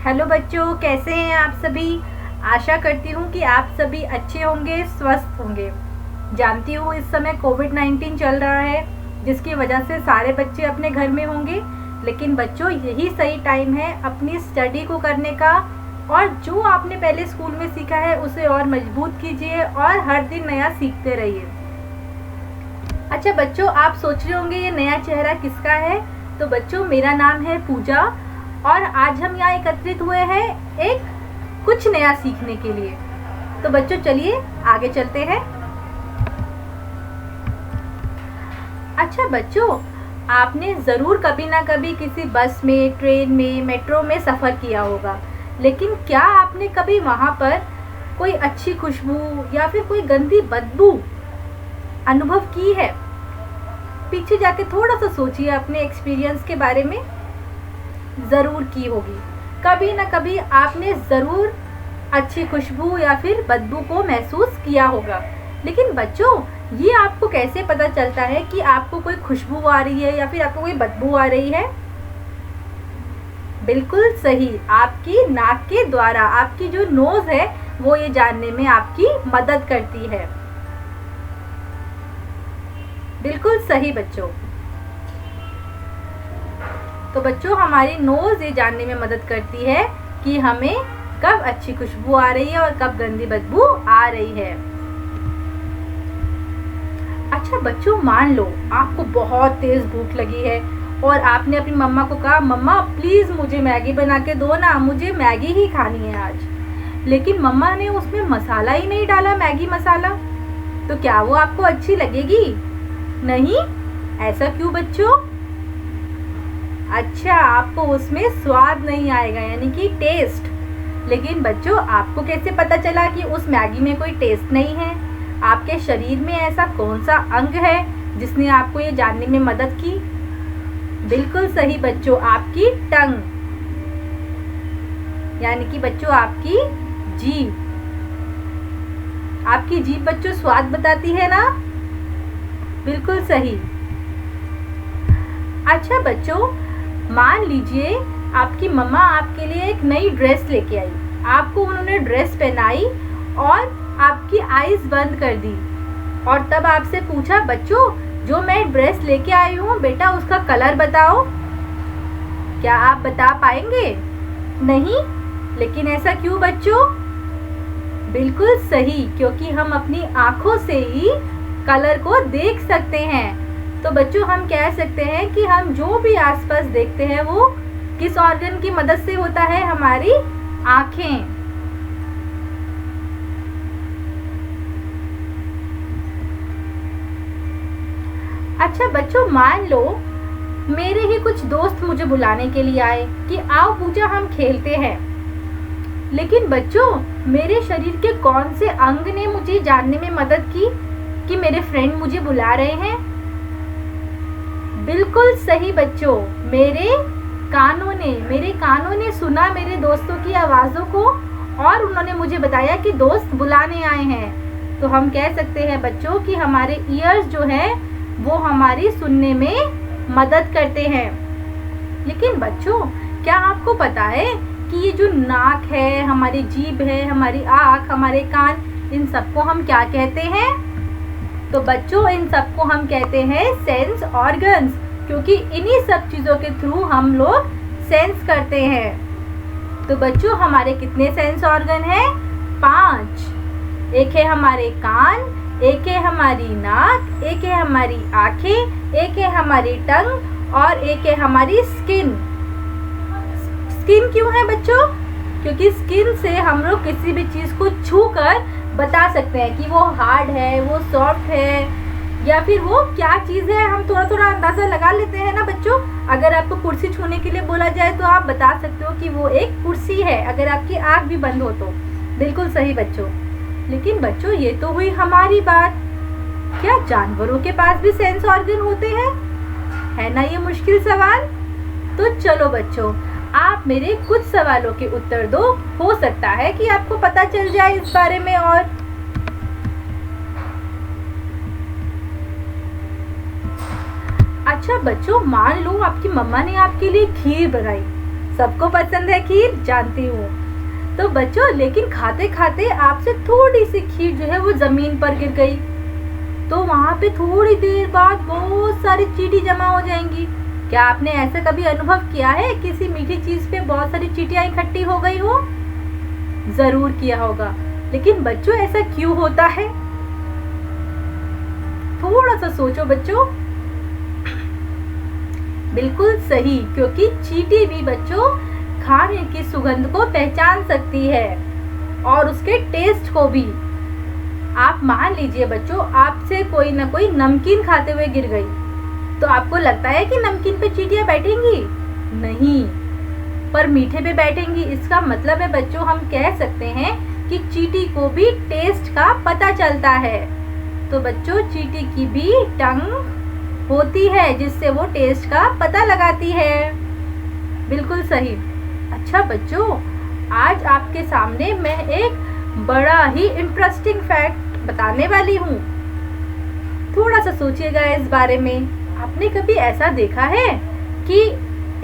Hello बच्चों, कैसे हैं आप सभी। आशा करती हूँ कि आप सभी अच्छे होंगे, स्वस्थ होंगे। जानती हूँ इस समय कोविड-19 चल रहा है, जिसकी वजह से सारे बच्चे अपने घर में होंगे। लेकिन बच्चों, यही सही टाइम है अपनी स्टडी को करने का, और जो आपने पहले स्कूल में सीखा है उसे और मजबूत कीजिए और हर दिन नया सीखते रहिए। अच्छा बच्चों, आप सोच रहे होंगे ये नया चेहरा किसका है। तो बच्चों, मेरा नाम है पूजा और आज हम यहाँ एकत्रित हुए हैं एक कुछ नया सीखने के लिए। तो बच्चों चलिए आगे चलते हैं। अच्छा बच्चों, आपने ज़रूर कभी ना कभी किसी बस में, ट्रेन में, मेट्रो में सफ़र किया होगा, लेकिन क्या आपने कभी वहाँ पर कोई अच्छी खुशबू या फिर कोई गंदी बदबू अनुभव की है। पीछे जाके थोड़ा सा सोचिए, अपने एक्सपीरियंस के बारे में ज़रूर की होगी। कभी ना कभी आपने ज़रूर अच्छी खुशबू या फिर बदबू को महसूस किया होगा। लेकिन बच्चों, ये आपको कैसे पता चलता है कि आपको कोई खुशबू आ रही है या फिर आपको कोई बदबू आ रही है। बिल्कुल सही, आपकी नाक के द्वारा, आपकी जो नोज़ है वो ये जानने में आपकी मदद करती है। बिल्कुल सही बच्चों। तो बच्चों, हमारी नोज़ ये जानने में मदद करती है कि हमें कब अच्छी खुशबू आ रही है और कब गंदी बदबू आ रही है। अच्छा बच्चों, मान लो आपको बहुत तेज भूख लगी है और आपने अपनी मम्मा को कहा, मम्मा प्लीज़ मुझे मैगी बना के दो ना, मुझे मैगी ही खानी है आज। लेकिन मम्मा ने उसमें मसाला ही नहीं डाला, मैगी मसाला। तो क्या वो आपको अच्छी लगेगी? नहीं। ऐसा क्यों बच्चों? अच्छा, आपको उसमें स्वाद नहीं आएगा, यानी कि टेस्ट। लेकिन बच्चों, आपको कैसे पता चला कि उस मैगी में कोई टेस्ट नहीं है? आपके शरीर में ऐसा कौन सा अंग है जिसने आपको ये जानने में मदद की? बिल्कुल सही बच्चों, आपकी टंग, यानी कि बच्चों आपकी जीभ। आपकी जीभ बच्चों स्वाद बताती है ना। बिल्कुल सही। अच्छा बच्चों, मान लीजिए आपकी मम्मा आपके लिए एक नई ड्रेस लेके आई। आपको उन्होंने ड्रेस पहनाई और आपकी आईज बंद कर दी और तब आपसे पूछा, बच्चों जो मैं ड्रेस लेके आई हूँ बेटा, उसका कलर बताओ। क्या आप बता पाएंगे? नहीं। लेकिन ऐसा क्यों बच्चों? बिल्कुल सही, क्योंकि हम अपनी आंखों से ही कलर को देख सकते हैं। तो बच्चों, हम कह सकते हैं कि हम जो भी आसपास देखते हैं वो किस ऑर्गन की मदद से होता है? हमारी आंखें। अच्छा बच्चों, मान लो मेरे ही कुछ दोस्त मुझे बुलाने के लिए आए कि आओ पूजा हम खेलते हैं। लेकिन बच्चों, मेरे शरीर के कौन से अंग ने मुझे जानने में मदद की कि मेरे फ्रेंड मुझे बुला रहे हैं? बिल्कुल सही बच्चों, मेरे कानों ने सुना मेरे दोस्तों की आवाज़ों को और उन्होंने मुझे बताया कि दोस्त बुलाने आए हैं। तो हम कह सकते हैं बच्चों कि हमारे ईयर्स जो हैं वो हमारी सुनने में मदद करते हैं। लेकिन बच्चों, क्या आपको पता है कि ये जो नाक है, हमारी जीभ है, हमारी आँख, हमारे कान, इन सबको हम क्या कहते हैं? तो बच्चों, इन सबको हम कहते हैं सेंस ऑर्गन्स, क्योंकि इन्हीं सब चीज़ों के थ्रू हम लोग सेंस करते हैं। तो बच्चों, हमारे कितने सेंस ऑर्गन हैं? 5। एक है हमारे कान, एक है हमारी नाक, एक है हमारी आँखें, एक है हमारी टंग और एक है हमारी स्किन। स्किन क्यों है बच्चों? क्योंकि स्किन से हम लोग किसी भी चीज़ को छू कर बता सकते हैं कि वो हार्ड है, वो सॉफ्ट है, या फिर वो क्या चीज़ है। हम थोड़ा थोड़ा अंदाज़ा लगा लेते हैं ना बच्चों। अगर आपको कुर्सी छूने के लिए बोला जाए तो आप बता सकते हो कि वो एक कुर्सी है, अगर आपकी आँख भी बंद हो तो। बिल्कुल सही बच्चों। लेकिन बच्चों, ये तो हुई हमारी बात। क्या जानवरों के पास भी सेंस ऑर्गन होते हैं? है ना ये मुश्किल सवाल। तो चलो बच्चों, आप मेरे कुछ सवालों के उत्तर दो, हो सकता है कि आपको पता चल जाए इस बारे में। और अच्छा बच्चों, मान लो आपकी मम्मा ने आपके लिए खीर बनाई, सबको पसंद है खीर, जानती हूँ। तो बच्चों लेकिन खाते खाते आपसे थोड़ी सी खीर जो है वो जमीन पर गिर गई, तो वहां पे थोड़ी देर बाद बहुत सारी चींटी जमा हो जाएंगी। क्या आपने ऐसा कभी अनुभव किया है, किसी मीठी चीज पे बहुत सारी चींटियां इकट्ठी हो गई हो? जरूर किया होगा। लेकिन बच्चों ऐसा क्यों होता है? थोड़ा सा सोचो बच्चों। बिल्कुल सही, क्योंकि चींटी भी बच्चों खाने की सुगंध को पहचान सकती है और उसके टेस्ट को भी। आप मान लीजिए बच्चों, आपसे कोई ना कोई नमकीन खाते हुए गिर गई, तो आपको लगता है कि नमकीन पे चींटियां बैठेंगी? नहीं, पर मीठे पे बैठेंगी। इसका मतलब है बच्चों, हम कह सकते हैं कि चींटी को भी टेस्ट का पता चलता है। तो बच्चों चींटी की भी टंग होती है जिससे वो टेस्ट का पता लगाती है। बिल्कुल सही। अच्छा बच्चों, आज आपके सामने मैं एक बड़ा ही इंटरेस्टिंग फैक्ट बताने वाली हूँ। थोड़ा सा सोचिएगा इस बारे में। आपने कभी ऐसा देखा है कि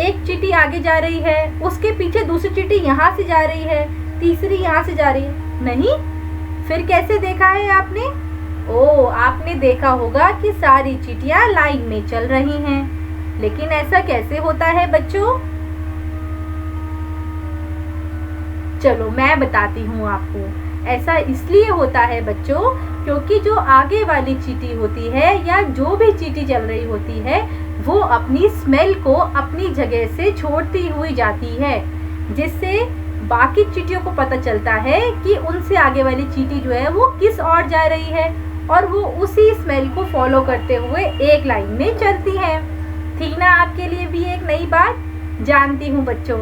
एक चींटी आगे जा रही है, उसके पीछे दूसरी चींटी यहाँ से जा रही है, तीसरी यहाँ से जा रही है? नहीं। फिर कैसे देखा है आपने? आपने देखा होगा कि सारी चींटियां लाइन में चल रही हैं। लेकिन ऐसा कैसे होता है बच्चों? चलो मैं बताती हूँ आपको। ऐसा इसलिए होता है बच्चों, क्योंकि जो आगे वाली चींटी होती है या जो भी चींटी चल रही होती है, वो अपनी स्मेल को अपनी जगह से छोड़ती हुई जाती है, जिससे बाकी चींटियों को पता चलता है कि उनसे आगे वाली चींटी जो है वो किस ओर जा रही है, और वो उसी स्मेल को फॉलो करते हुए एक लाइन में चलती है। ठीक ना? आपके लिए भी एक नई बात, जानती हूँ बच्चों।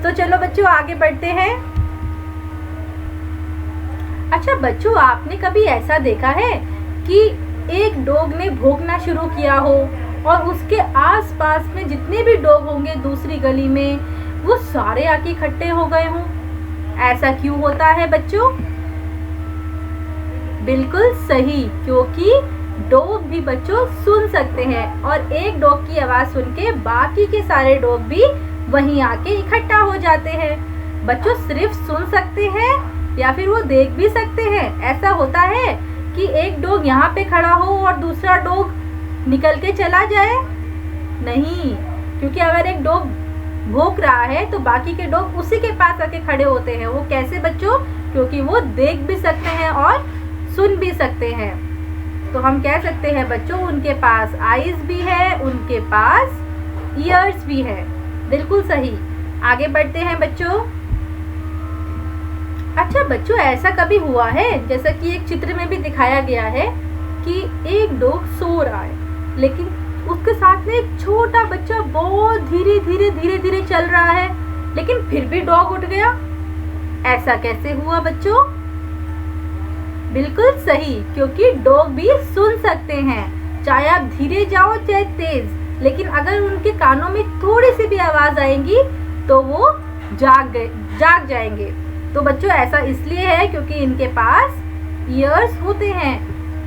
तो चलो बच्चों आगे बढ़ते हैं। अच्छा बच्चों, आपने कभी ऐसा देखा है कि एक डॉग ने भौंकना शुरू किया हो और उसके आसपास में जितने भी डॉग होंगे दूसरी गली में, वो सारे आके इकट्ठे हो गए हों? ऐसा क्यों होता है बच्चों? बिल्कुल सही, क्योंकि डॉग भी बच्चों सुन सकते हैं और एक डॉग की आवाज सुन के बाकी के सारे डॉग भी वहीं आके इकट्ठा हो जाते हैं। बच्चों सिर्फ सुन सकते हैं या फिर वो देख भी सकते हैं? ऐसा होता है कि एक डॉग यहाँ पे खड़ा हो और दूसरा डॉग निकल के चला जाए? नहीं, क्योंकि अगर एक डॉग भौंक रहा है तो बाकी के डॉग उसी के पास आके खड़े होते हैं। वो कैसे बच्चों? क्योंकि वो देख भी सकते हैं और सुन भी सकते हैं। तो हम कह सकते हैं बच्चों, उनके पास आईज भी है, उनके पास ईयर्स भी है। बिल्कुल सही। आगे बढ़ते हैं बच्चों। अच्छा बच्चों, ऐसा कभी हुआ है, जैसा कि एक चित्र में भी दिखाया गया है, कि एक डॉग सो रहा है लेकिन उसके साथ में एक छोटा बच्चा बहुत धीरे धीरे चल रहा है, लेकिन फिर भी डॉग उठ गया? ऐसा कैसे हुआ बच्चों? बिल्कुल सही, क्योंकि डॉग भी सुन सकते हैं, चाहे आप धीरे जाओ चाहे तेज, लेकिन अगर उनके कानों में थोड़ी सी भी आवाज आएगी तो वो जाग जाएंगे। तो बच्चों ऐसा इसलिए है क्योंकि इनके पास ईयर्स होते हैं।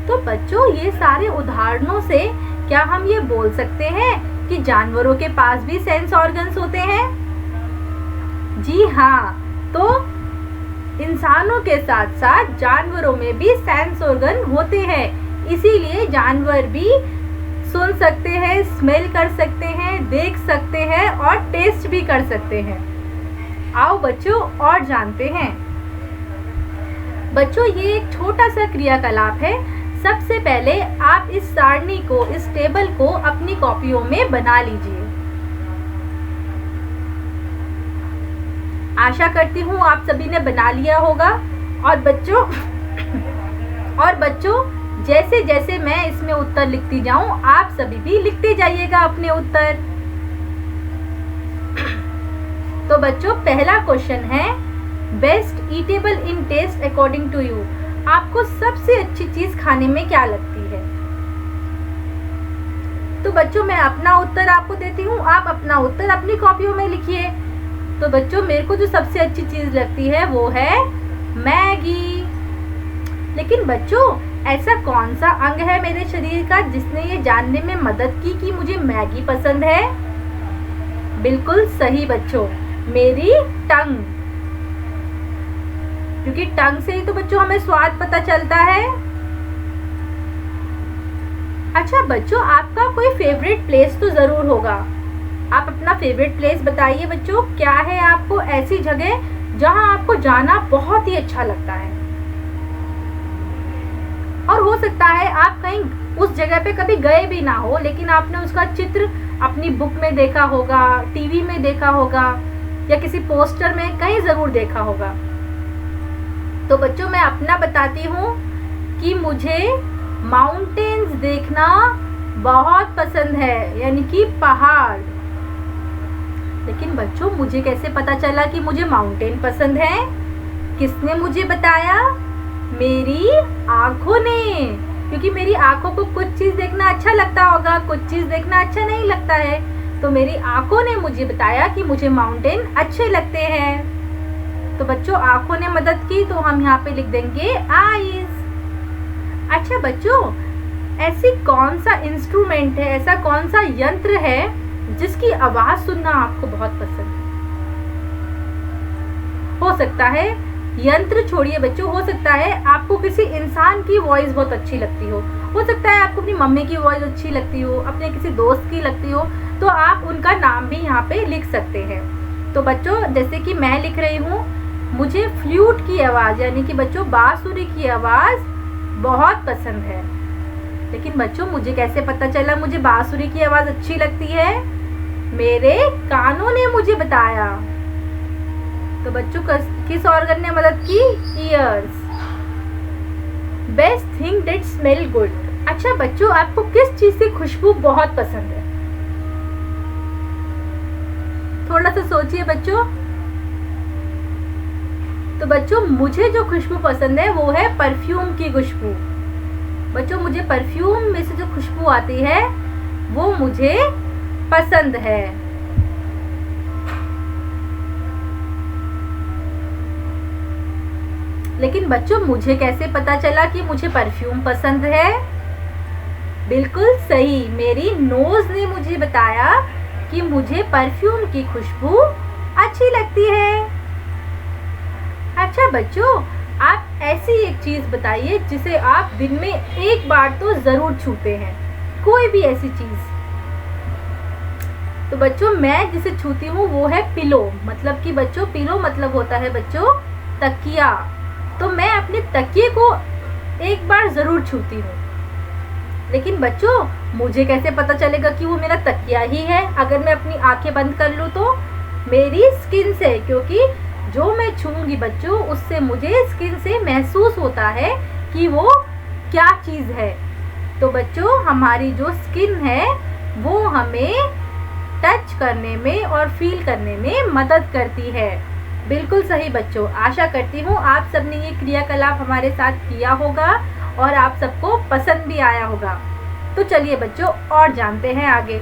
तो बच्चों ये सारे उदाहरणों से क्या हम ये बोल सकते हैं कि जानवरों के पास भी सेंस ऑर्गन्स होते हैं? जी हाँ, तो इंसानों के साथ साथ जानवरों में भी सेंस ऑर्गन होते हैं, इसीलिए जानवर भी सुन सकते हैं, स्मेल कर सकते हैं, देख सकते हैं और टेस्ट भी कर सकते हैं। आओ बच्चों और जानते हैं। बच्चों ये एक छोटा सा क्रियाकलाप है। सबसे पहले आप इस सारणी को, इस टेबल को अपनी कॉपियों में बना लीजिए। आशा करती हूँ आप सभी ने बना लिया होगा। और बच्चों जैसे जैसे मैं इसमें उत्तर लिखती जाऊं, आप सभी भी लिखते जाइएगा अपने उत्तर। तो बच्चों पहला क्वेश्चन है, best eatable in taste according to you. आपको सबसे अच्छी चीज खाने में क्या लगती है? तो बच्चों मैं अपना उत्तर आपको देती हूँ, आप अपना उत्तर अपनी कॉपियों में लिखिए। तो बच्चों मेरे को जो सबसे अच्छी चीज लगती है वो है मैगी। लेकिन बच्चों ऐसा कौन सा अंग है मेरे शरीर का जिसने ये जानने में मदद की कि मुझे मैगी पसंद है? बिल्कुल सही बच्चों, मेरी टंग, क्योंकि टंग से ही तो बच्चों हमें स्वाद पता चलता है। अच्छा बच्चों, आपका कोई फेवरेट प्लेस तो जरूर होगा। आप अपना फेवरेट प्लेस बताइए बच्चों, क्या है आपको ऐसी जगह जहां आपको जाना बहुत ही अच्छा लगता है। और हो सकता है आप कहीं उस जगह पे कभी गए भी ना हो, लेकिन आपने उसका चित्र अपनी बुक में देखा होगा, टीवी में देखा होगा, या किसी पोस्टर में कहीं जरूर देखा होगा। तो बच्चों मैं अपना बताती हूँ कि मुझे माउंटेन्स देखना बहुत पसंद है, यानी कि पहाड़। लेकिन बच्चों मुझे कैसे पता चला कि मुझे माउंटेन पसंद है? किसने मुझे बताया? मेरी आंखों ने, क्योंकि मेरी आंखों को कुछ चीज देखना अच्छा लगता होगा, कुछ चीज देखना अच्छा नहीं लगता है। तो मेरी आंखों ने मुझे बताया कि मुझे माउंटेन अच्छे लगते हैं। तो बच्चों आंखों ने मदद की, तो हम यहाँ पे लिख देंगे आईज। अच्छा बच्चों, ऐसी कौन सा इंस्ट्रूमेंट है, ऐसा कौन सा यंत्र है जिसकी आवाज सुनना आपको बहुत पसंद है? हो सकता है, यंत्र छोड़िए बच्चों, हो सकता है आपको किसी इंसान की वॉइस बहुत अच्छी लगती हो सकता है आपको अपनी मम्मी की वॉइस अच्छी लगती हो, अपने किसी दोस्त की लगती हो, तो आप उनका नाम भी यहाँ पे लिख सकते हैं। तो बच्चों जैसे कि मैं लिख रही हूँ, मुझे फ्लूट की आवाज यानी कि बच्चों बांसुरी की आवाज बहुत पसंद है। लेकिन बच्चों मुझे कैसे पता चला मुझे बांसुरी की आवाज अच्छी लगती है? मेरे कानों ने मुझे बताया। तो बच्चों किस ऑर्गन ने मदद की? Years. Best thing that smell good. अच्छा बच्चों, आपको किस चीज की खुशबू बहुत पसंद है? थोड़ा सा सोचिए बच्चों। तो बच्चों मुझे जो खुशबू पसंद है वो है परफ्यूम की खुशबू। बच्चों मुझे परफ्यूम में से जो खुशबू आती है वो मुझे पसंद है। लेकिन बच्चों मुझे कैसे पता चला कि मुझे परफ्यूम पसंद है? बिल्कुल सही, मेरी नोज ने मुझे बताया कि मुझे परफ्यूम की खुशबू अच्छी लगती है। अच्छा बच्चों, आप ऐसी एक चीज बताइए जिसे आप दिन में एक बार तो जरूर छूते हैं, कोई भी ऐसी चीज। तो बच्चों मैं जिसे छूती हूँ वो है पिलो। मतलब कि बच्चों पिलो मतलब होता है बच्चों तकिया। तो मैं अपने तकिए को एक बार जरूर छूती हूँ। लेकिन बच्चों मुझे कैसे पता चलेगा कि वो मेरा तकिया ही है? अगर मैं अपनी आंखें बंद कर लूँ तो? मेरी स्किन से, क्योंकि जो मैं छूंगी बच्चों उससे मुझे स्किन से महसूस होता है कि वो क्या चीज है। तो बच्चों हमारी जो स्किन है वो हमें टच करने में और फील करने में मदद करती है। बिल्कुल सही बच्चों, आशा करती हूँ आप सबने ये क्रियाकलाप हमारे साथ किया होगा और आप सबको पसंद भी आया होगा। तो चलिए बच्चों और जानते हैं आगे।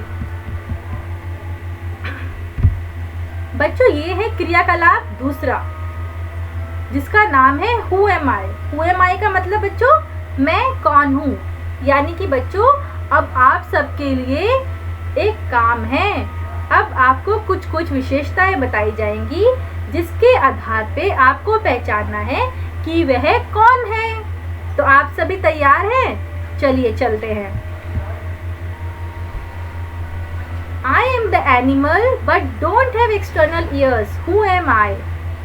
बच्चों ये है क्रियाकलाप दूसरा जिसका नाम है who am I. Who am I का मतलब बच्चों मैं कौन हूँ। यानी कि बच्चों अब आप सबके लिए एक काम है। अब आपको कुछ कुछ विशेषताएं बताई जाएंगी जिसके आधार पे आपको पहचानना है कि वह कौन है। तो आप सभी तैयार हैं? चलिए चलते हैं। I am the animal but don't have external ears. Who am I?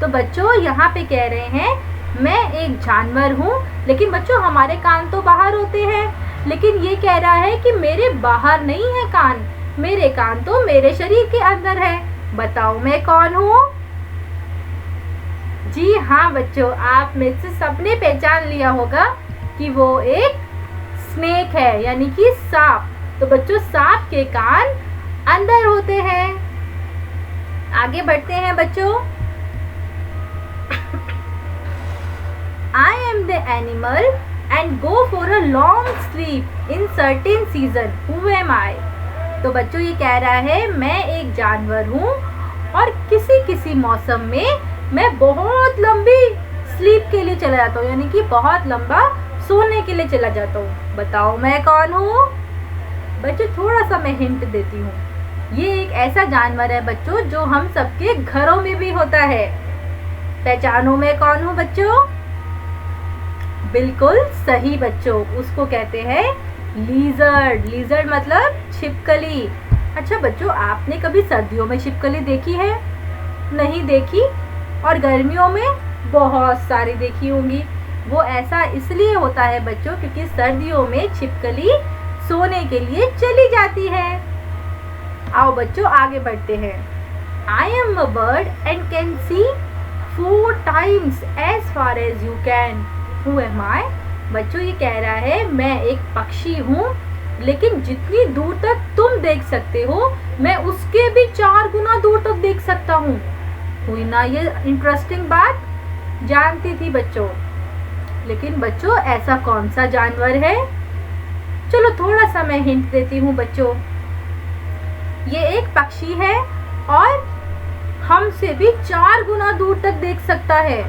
तो बच्चों यहाँ पे कह रहे हैं मैं एक जानवर हूँ, लेकिन बच्चों हमारे कान तो बाहर होते हैं। लेकिन ये कह रहा है कि मेरे बाहर नहीं है कान, मेरे कान तो मेरे शरीर के अंदर है। बताओ मैं कौन हूँ? जी हाँ बच्चों, आप में से सबने पहचान लिया होगा कि वो एक स्नेक है, यानी कि सांप। तो बच्चों सांप के कान अंदर होते हैं। आगे बढ़ते हैं बच्चों। I am the animal and go for a long sleep in certain season. Who am I? तो बच्चों ये कह रहा है मैं एक जानवर हूँ और किसी किसी मौसम में मैं बहुत लंबी स्लीप के लिए चला जाता हूँ, यानी कि बहुत लंबा सोने के लिए चला जाता हूँ। बताओ मैं कौन हूँ? बच्चों थोड़ा सा मैं हिंट देती हूँ। ये एक ऐसा जानवर है बच्चों जो हम सबके घरों में भी होता है। पहचानो मैं कौन हूँ बच्चों? बिल्कुल सही बच्चों, उसको कहते हैं लीजर्ड। लीजर्ड मतलब छिपकली। अच्छा बच्चों, आपने कभी सर्दियों में छिपकली देखी है? नहीं देखी? और गर्मियों में बहुत सारी देखी होंगी। वो ऐसा इसलिए होता है बच्चों क्योंकि सर्दियों में छिपकली सोने के लिए चली जाती है। आओ बच्चों आगे बढ़ते हैं। I am a bird and can see 4 times as far as you can. Who am I? बच्चों ये कह रहा है मैं एक पक्षी हूँ, लेकिन जितनी दूर तक तुम देख सकते हो मैं उसके भी 4 गुना दूर तक देख सकता हूँ। हुई ना ये इंटरेस्टिंग बात? जानती थी बच्चों। लेकिन बच्चों ऐसा कौन सा जानवर है? चलो थोड़ा सा मैं हिंट देती हूँ बच्चों। ये एक पक्षी है और हमसे भी 4 गुना दूर तक देख सकता है।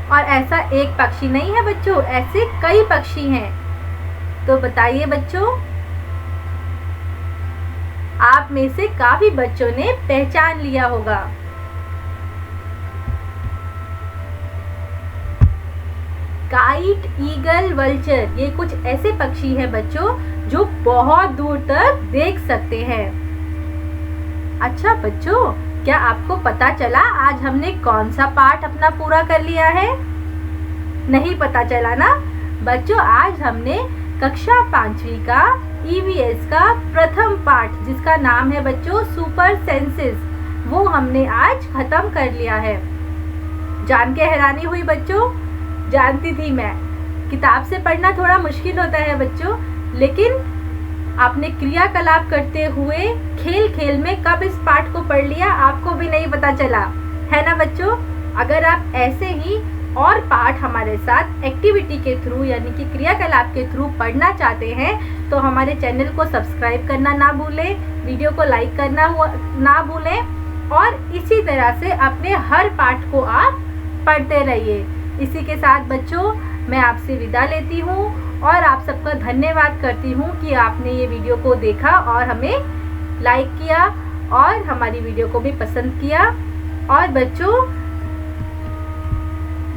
और ऐसा एक पक्षी नहीं है बच्चों, ऐसे कई पक्षी हैं। तो बताइए बच्चों, आप में से काफी बच्चों ने पहचान लिया होगा। काइट, ईगल, वल्चर, ये कुछ ऐसे पक्षी हैं बच्चों जो बहुत दूर तक देख सकते हैं। अच्छा बच्चों, क्या आपको पता चला आज हमने कौन सा पाठ अपना पूरा कर लिया है? नहीं पता चला ना बच्चों? आज हमने कक्षा 5वीं का EVS का प्रथम पाठ, जिसका नाम है बच्चों सुपर सेंसेस, वो हमने आज खत्म कर लिया है। जान के हैरानी हुई बच्चों? जानती थी मैं। किताब से पढ़ना थोड़ा मुश्किल होता है बच्चों, लेकिन आपने क्रियाकलाप करते हुए खेल खेल में कब इस पाठ को पढ़ लिया आपको भी नहीं पता चला, है ना बच्चों? अगर आप ऐसे ही और पाठ हमारे साथ एक्टिविटी के थ्रू यानी कि क्रियाकलाप के थ्रू पढ़ना चाहते हैं तो हमारे चैनल को सब्सक्राइब करना ना भूलें, वीडियो को लाइक करना ना भूलें और इसी तरह से अपने हर पाठ को आप पढ़ते रहिए। इसी के साथ बच्चों मैं आपसे विदा लेती हूँ और आप सबका धन्यवाद करती हूँ कि आपने ये वीडियो को देखा और हमें लाइक किया और हमारी वीडियो को भी पसंद किया। और बच्चों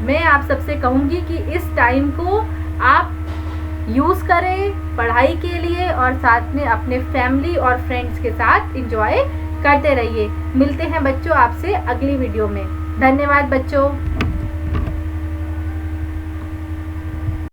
मैं आप सबसे कहूँगी कि इस टाइम को आप यूज़ करें पढ़ाई के लिए और साथ में अपने फैमिली और फ्रेंड्स के साथ एंजॉय करते रहिए। मिलते हैं बच्चों आपसे अगली वीडियो में। धन्यवाद बच्चों।